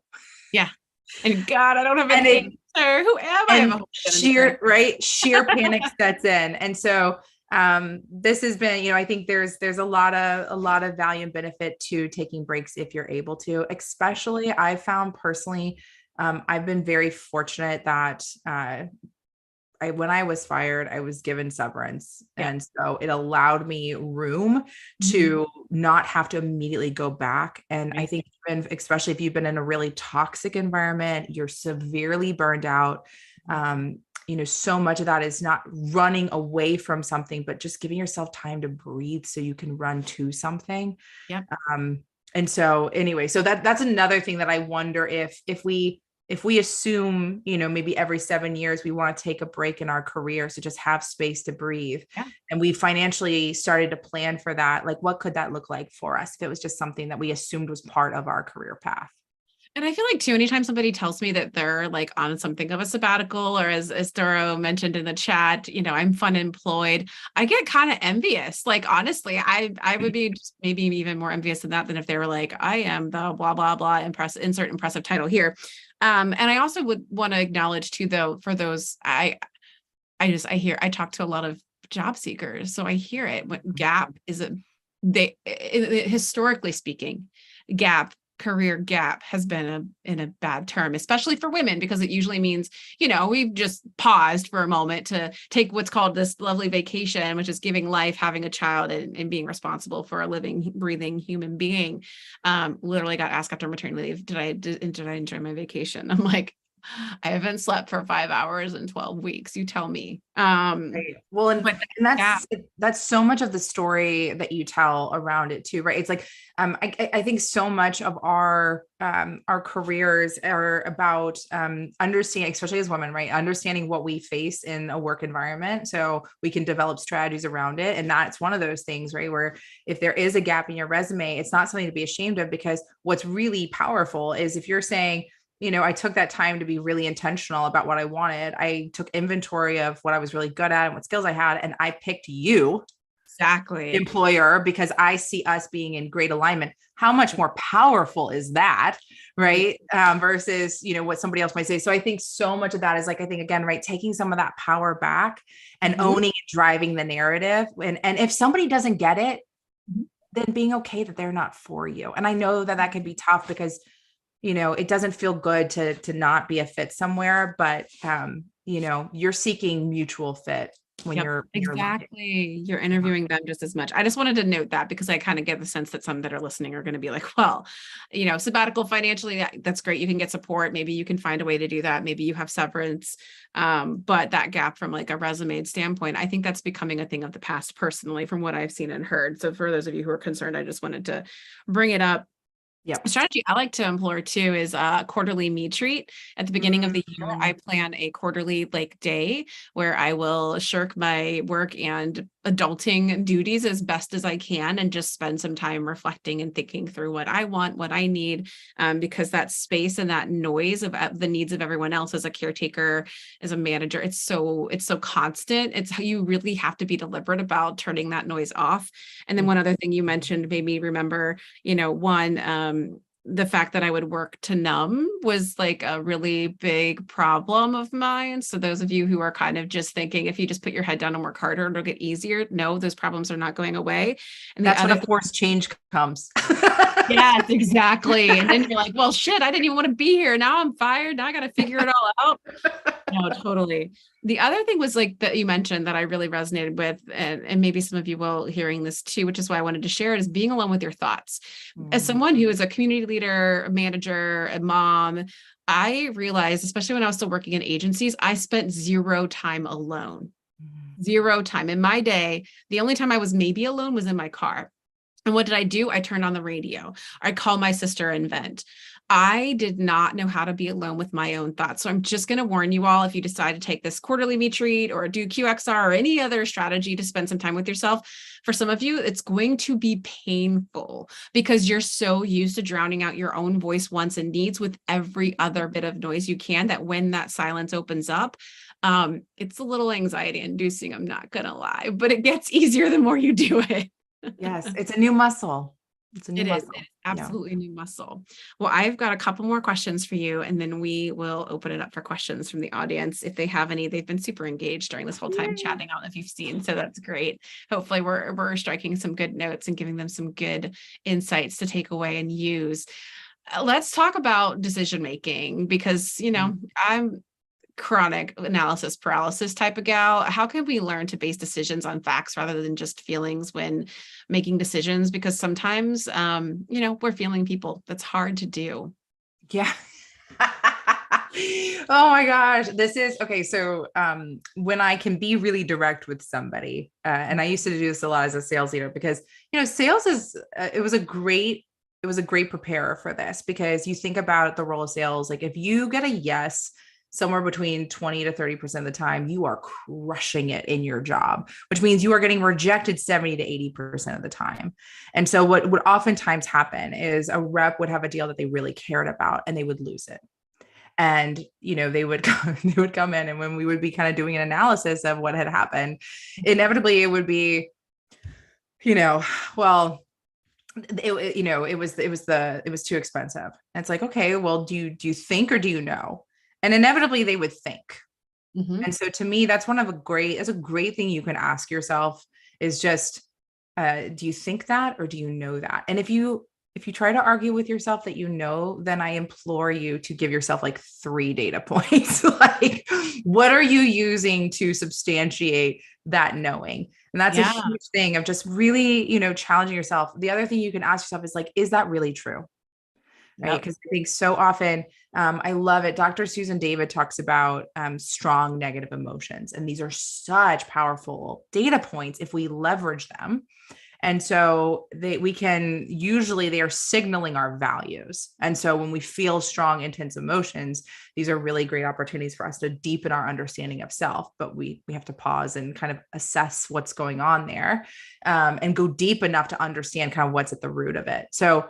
And God, I don't have an answer. Who am I? Sheer panic sets in. And so This has been, I think there's a lot of value and benefit to taking breaks if you're able to, especially I found personally, I've been very fortunate that when I was fired, I was given severance. Yeah. And so it allowed me room to not have to immediately go back. And I Right. think even, especially if you've been in a really toxic environment, you're severely burned out. So much of that is not running away from something, but just giving yourself time to breathe so you can run to something. Yep. And so anyway, so that's another thing that I wonder if we assume, maybe every 7 years we want to take a break in our career, so just have space to breathe. Yeah. And we financially started to plan for that. Like, what could that look like for us if it was just something that we assumed was part of our career path? And I feel like too, anytime somebody tells me that they're like on something of a sabbatical, or as Doro mentioned in the chat, I'm fun employed, I get kind of envious. Like, honestly, I would be just maybe even more envious than that, than if they were like, I am the blah, blah, blah, insert impressive title here. And I also would want to acknowledge too, though, for those, I talk to a lot of job seekers. So I hear it. When gap is historically speaking, career gap has been in a bad term, especially for women, because it usually means, we've just paused for a moment to take what's called this lovely vacation, which is giving life, having a child, and being responsible for a living, breathing human being. Literally got asked after maternity leave, did I enjoy my vacation? I'm like, I haven't slept for 5 hours in 12 weeks. You tell me. Right. Well, and that's so much of the story that you tell around it too, right? It's like, I think so much of our careers are about understanding, especially as women, right? Understanding what we face in a work environment, so we can develop strategies around it. And that's one of those things, right? Where if there is a gap in your resume, it's not something to be ashamed of, because what's really powerful is if you're saying, I took that time to be really intentional about what I wanted. I took inventory of what I was really good at and what skills I had. And I picked you, Exactly. employer, because I see us being in great alignment. How much more powerful is that? Right. Versus, what somebody else might say. So I think so much of that is like, I think again, right, taking some of that power back and owning and driving the narrative. And if somebody doesn't get it, then being okay that they're not for you. And I know that can be tough, because it doesn't feel good to not be a fit somewhere, but you're seeking mutual fit when you're exactly. You're interviewing them just as much. I just wanted to note that, because I kind of get the sense that some that are listening are going to be like, well, sabbatical financially, that's great. You can get support. Maybe you can find a way to do that. Maybe you have severance. But that gap from like a resume standpoint, I think that's becoming a thing of the past personally, from what I've seen and heard. So for those of you who are concerned, I just wanted to bring it up. Yeah. A strategy I like to employ too is a quarterly me treat. At the beginning of the year, I plan a quarterly day where I will shirk my work and adulting duties as best as I can, and just spend some time reflecting and thinking through what I want, what I need, because that space and that noise of the needs of everyone else as a caretaker, as a manager, it's so constant. It's how you really have to be deliberate about turning that noise off. And then one other thing you mentioned made me remember, the fact that I would work to numb was like a really big problem of mine. So those of you who are kind of just thinking, if you just put your head down and work harder, it'll get easier. No, those problems are not going away. And that's when a forced change comes. Yes, exactly. And then you're like, well, shit, I didn't even want to be here. Now I'm fired. Now I got to figure it all out. No, totally. The other thing was like that you mentioned that I really resonated with, and maybe some of you will hearing this too, which is why I wanted to share it, is being alone with your thoughts. As someone who is a community leader, a manager, a mom, I realized, especially when I was still working in agencies, I spent zero time alone. Zero time in my day. The only time I was maybe alone was in my car. And what did I do? I turned on the radio. I called my sister and vent. I did not know how to be alone with my own thoughts. So I'm just going to warn you all, if you decide to take this quarterly me treat or do QXR or any other strategy to spend some time with yourself, for some of you, it's going to be painful, because you're so used to drowning out your own voice, wants, and needs with every other bit of noise you can, that when that silence opens up, it's a little anxiety inducing. I'm not going to lie, but it gets easier the more you do it. Yes, it's a new muscle. It's a new It is. muscle. It is Yeah. absolutely a new muscle. Well, I've got a couple more questions for you, and then we will open it up for questions from the audience if they have any. They've been super engaged during this whole time Yay. chatting. I don't know if you've seen, so that's great. Hopefully, we're striking some good notes and giving them some good insights to take away and use. Let's talk about decision making because I'm chronic analysis paralysis type of gal. How can we learn to base decisions on facts rather than just feelings when making decisions? Because sometimes, we're feeling people. That's hard to do. Yeah. Oh my gosh. This is okay. So, when I can be really direct with somebody, and I used to do this a lot as a sales leader because, sales is, it was a great preparer for this because you think about the role of sales. Like if you get a yes, somewhere between 20 to 30% of the time, you are crushing it in your job, which means you are getting rejected 70 to 80% of the time. And so what would oftentimes happen is a rep would have a deal that they really cared about and they would lose it. And, they would they would come in, and when we would be kind of doing an analysis of what had happened, inevitably it would be, well, it was too expensive. And it's like, okay, well, do you think, or do you know? And inevitably they would think. Mhm. And so to me, that's a great thing you can ask yourself is just, do you think that, or do you know that? And if you try to argue with yourself that then I implore you to give yourself like 3 data points. Like, what are you using to substantiate that knowing? And that's a Yeah. huge thing of just really, challenging yourself. The other thing you can ask yourself is like, is that really true? Right. Yep. Because I think so often, I love it. Dr. Susan David talks about strong negative emotions. And these are such powerful data points if we leverage them. And so they are signaling our values. And so when we feel strong, intense emotions, these are really great opportunities for us to deepen our understanding of self. But we have to pause and kind of assess what's going on there, and go deep enough to understand kind of what's at the root of it. So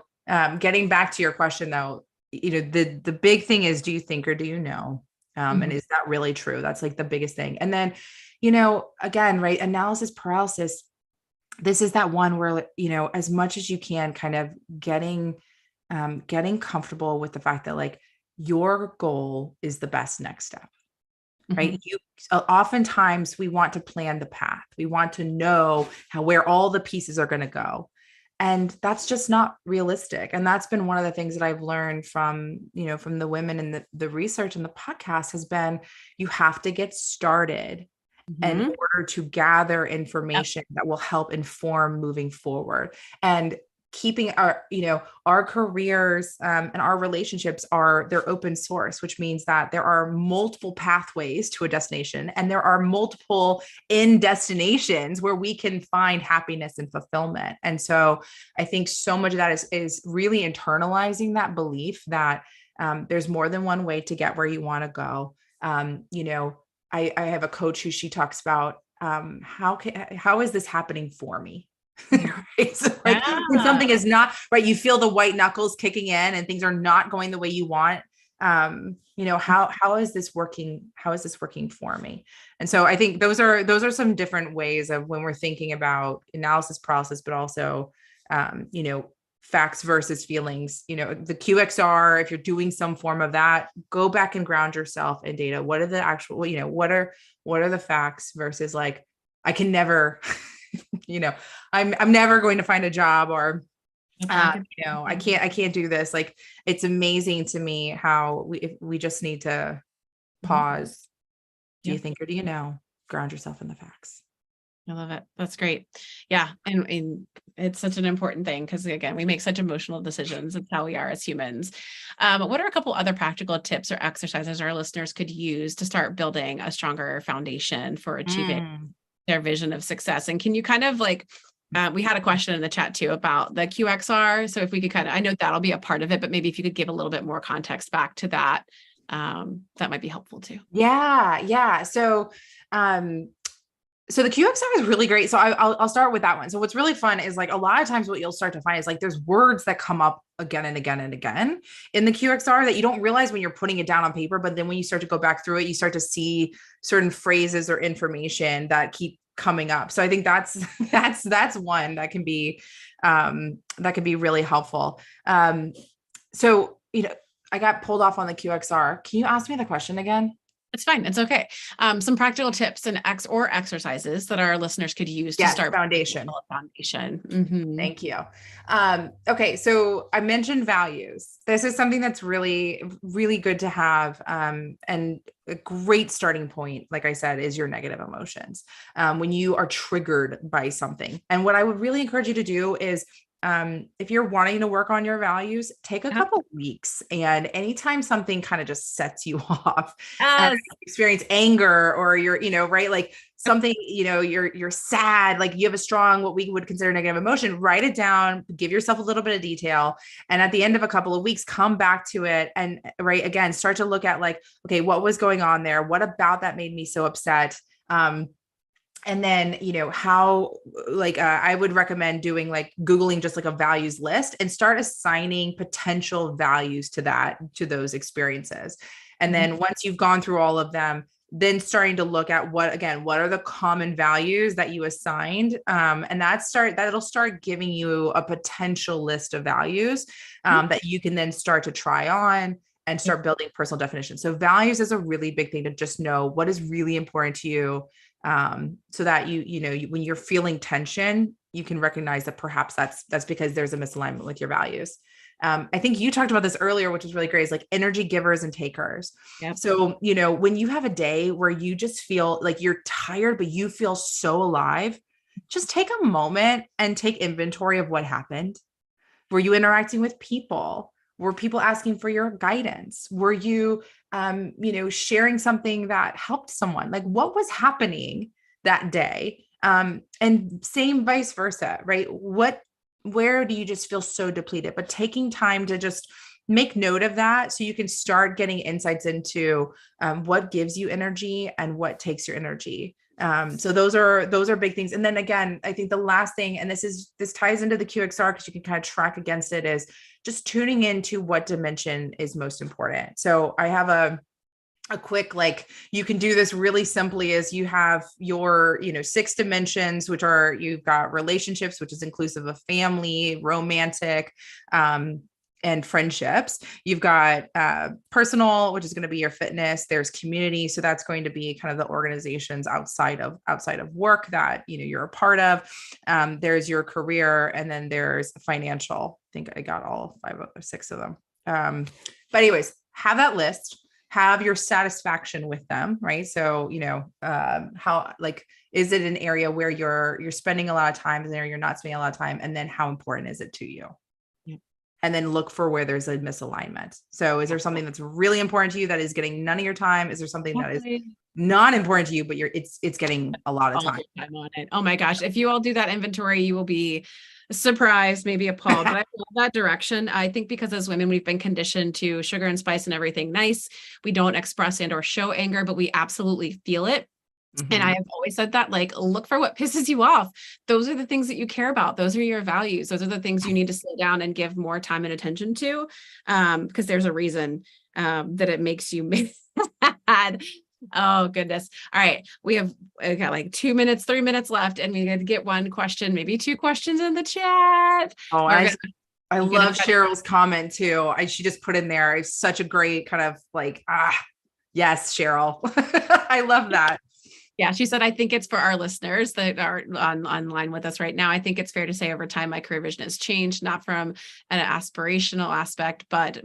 getting back to your question though, the big thing is, do you think, or do you know? And Mhm. is that really true? That's like the biggest thing. And then, again, right, analysis paralysis, this is that one where, as much as you can kind of getting comfortable with the fact that like your goal is the best next step, right? Mhm. Oftentimes we want to plan the path. We want to know where all the pieces are going to go. And that's just not realistic. And that's been one of the things that I've learned from the women in the research and the podcast has been, you have to get started in Mhm. order to gather Yep. information that will help inform moving forward. And keeping our careers, and our relationships they're open source, which means that there are multiple pathways to a destination, and there are multiple in destinations where we can find happiness and fulfillment. And so I think so much of that is really internalizing that belief that there's more than one way to get where you want to go. I have a coach who she talks about, how is this happening for me? Mhm. Right? So like when Yeah. something is not right, you feel the white knuckles kicking in and things are not going the way you want. How is this working? How is this working for me? And so I think those are some different ways of when we're thinking about analysis paralysis, but also, facts versus feelings. The QXR, if you're doing some form of that, go back and ground yourself in data. What are the actual, what are the facts versus like, I can never, I'm never going to find a job, or That's really good. I can't do this. Like, it's amazing to me how we just need to Mhm. pause. Do Yeah. you think, or do you know? Ground yourself in the facts. I love it. That's great. Yeah. And it's such an important thing because, again, we make such emotional decisions. It's how we are as humans. What are a couple other practical tips or exercises our listeners could use to start building a stronger foundation for achieving Mm. their vision of success? And can you kind of like, we had a question in the chat too about the QXR. So if we could I know that'll be a part of it, but maybe if you could give a little bit more context back to that, that might be helpful too. Yeah, yeah. So the QXR is really great. So I'll start with that one. So what's really fun is like a lot of times what you'll start to find is like there's words that come up again and again and again in the QXR that you don't realize when you're putting it down on paper. But then when you start to go back through it, you start to see certain phrases or information that keep coming up. So I think that's one that can be really helpful. So, I got pulled off on the QXR. Can you ask me the question again? It's fine. It's okay. Some practical tips and exercises that our listeners could use to Yes, start foundation. Foundation. Mm-hmm. Thank you. Okay, so I mentioned values. This is something that's really, really good to have. And a great starting point, like I said, is your negative emotions. When you are triggered by something. And what I would really encourage you to do is, if you're wanting to work on your values, take a couple weeks, and anytime something kind of just sets you off, and experience anger, or you're, right, like something, you're sad, like you have a strong, what we would consider negative emotion, write it down, give yourself a little bit of detail. And at the end of a couple of weeks, come back to it and again, start to look at like, okay, what was going on there? What about that made me so upset? And then, how, like, I would recommend doing like Googling just like a values list and start assigning potential values to those experiences. And then once you've gone through all of them, then starting to look at what are the common values that you assigned? And that'll start giving you a potential list of values that you can then start to try on and start building personal definitions. So values is a really big thing to just know what is really important to you. So that when you're feeling tension, you can recognize that perhaps that's because there's a misalignment with your values. I think you talked about this earlier, which was really great, is like energy givers and takers. Yep. So, when you have a day where you just feel like you're tired, but you feel so alive, just take a moment and take inventory of what happened. Were you interacting with people? Were people asking for your guidance? Were you, sharing something that helped someone? Like, what was happening that day? And same vice versa, right? Where do you just feel so depleted? But taking time to just make note of that so you can start getting insights into what gives you energy and what takes your energy. So those are big things. And then again, I think the last thing, and this ties into the QXR because you can kind of track against it, is just tuning into what dimension is most important. So I have a quick, like, you can do this really simply, is you have your, 6 dimensions, which are, you've got relationships, which is inclusive of family, romantic, and friendships. You've got personal, which is going to be your fitness. There's community. So that's going to be kind of the organizations outside of work that, you're a part of. There's your career, and then there's financial. I think I got all 5 or 6 of them. But anyways, have that list, have your satisfaction with them, right? So, how, like, is it an area where you're spending a lot of time, and there you're not spending a lot of time? And then how important is it to you? And then look for where there's a misalignment. So is there something that's really important to you that is getting none of your time? Is there something that is not important to you, but it's getting a lot of time on it? Oh my gosh. If you all do that inventory, you will be surprised, maybe appalled, but I love that direction. I think because as women, we've been conditioned to sugar and spice and everything nice. We don't express and or show anger, but we absolutely feel it. And I have always said that, like, look for what pisses you off. Those are the things that you care about. Those are your values. Those are the things you need to slow down and give more time and attention to, because there's a reason that it makes you mad. Oh, goodness. All right. We got like 2 minutes, 3 minutes left, and we got to get one question, maybe 2 questions in the chat. Oh, I love Cheryl's comment too. She just put in there, it's such a great kind of like, yes, Cheryl. I love that. Yeah, she said, I think it's for our listeners that are online with us right now. I think it's fair to say over time, my career vision has changed, not from an aspirational aspect, but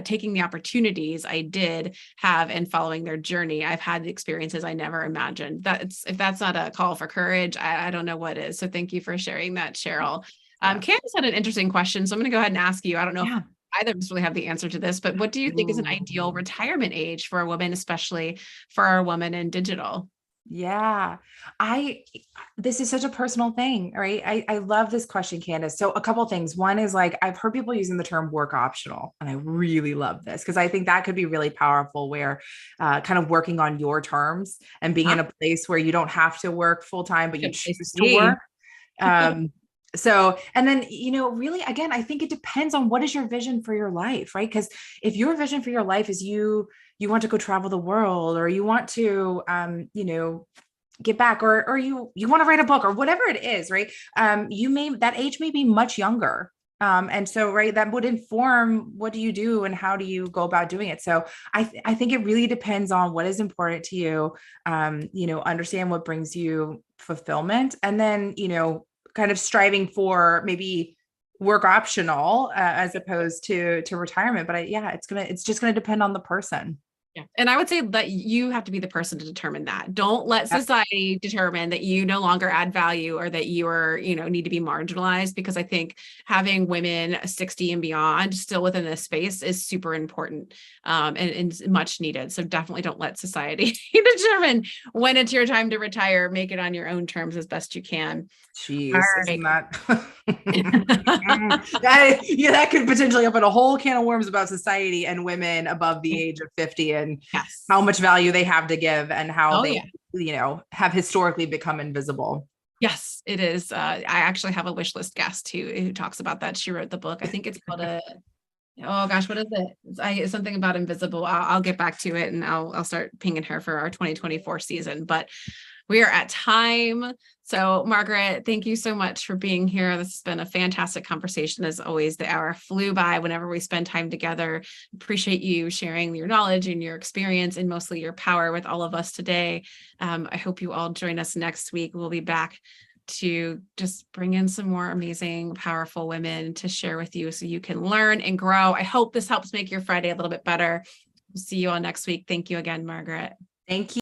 taking the opportunities I did have and following their journey. I've had the experiences I never imagined. If that's not a call for courage, I don't know what is. So thank you for sharing that, Cheryl. Candace had an interesting question, so I'm going to go ahead and ask you. I don't know if either of us really have the answer to this, but what do you think is an ideal retirement age for a woman, especially for our woman in digital? Yeah, this is such a personal thing, right? I love this question, Candace. So a couple of things. One is, like, I've heard people using the term work optional, and I really love this because I think that could be really powerful, where kind of working on your terms and being in a place where you don't have to work full time, but you choose to work. So, and then, really, again, I think it depends on what is your vision for your life, right? Because if your vision for your life is you want to go travel the world, or you want to, get back, or you want to write a book or whatever it is, right? That age may be much younger. And so, right, that would inform what do you do and how do you go about doing it. So I think it really depends on what is important to you. Understand what brings you fulfillment, and then, kind of striving for maybe work optional as opposed to retirement. But it's just gonna depend on the person. Yeah. And I would say that you have to be the person to determine that. Don't let society determine that you no longer add value or that you are, need to be marginalized, because I think having women 60 and beyond still within this space is super important, and much needed. So definitely don't let society determine when it's your time to retire. Make it on your own terms as best you can. All Jeez, right. isn't that that could potentially open a whole can of worms about society and women above the age of 50 and Yes. how much value they have to give and how Oh, they, yeah. have historically become invisible. Yes, it is. I actually have a wish list guest who talks about that. She wrote the book. I think it's called oh gosh, what is it? It's something about invisible. I'll get back to it, and I'll start pinging her for our 2024 season. But we are at time. So Margaret, thank you so much for being here. This has been a fantastic conversation. As always, the hour flew by whenever we spend time together. Appreciate you sharing your knowledge and your experience and mostly your power with all of us today. I hope you all join us next week. We'll be back to just bring in some more amazing, powerful women to share with you so you can learn and grow. I hope this helps make your Friday a little bit better. We'll see you all next week. Thank you again, Margaret. Thank you.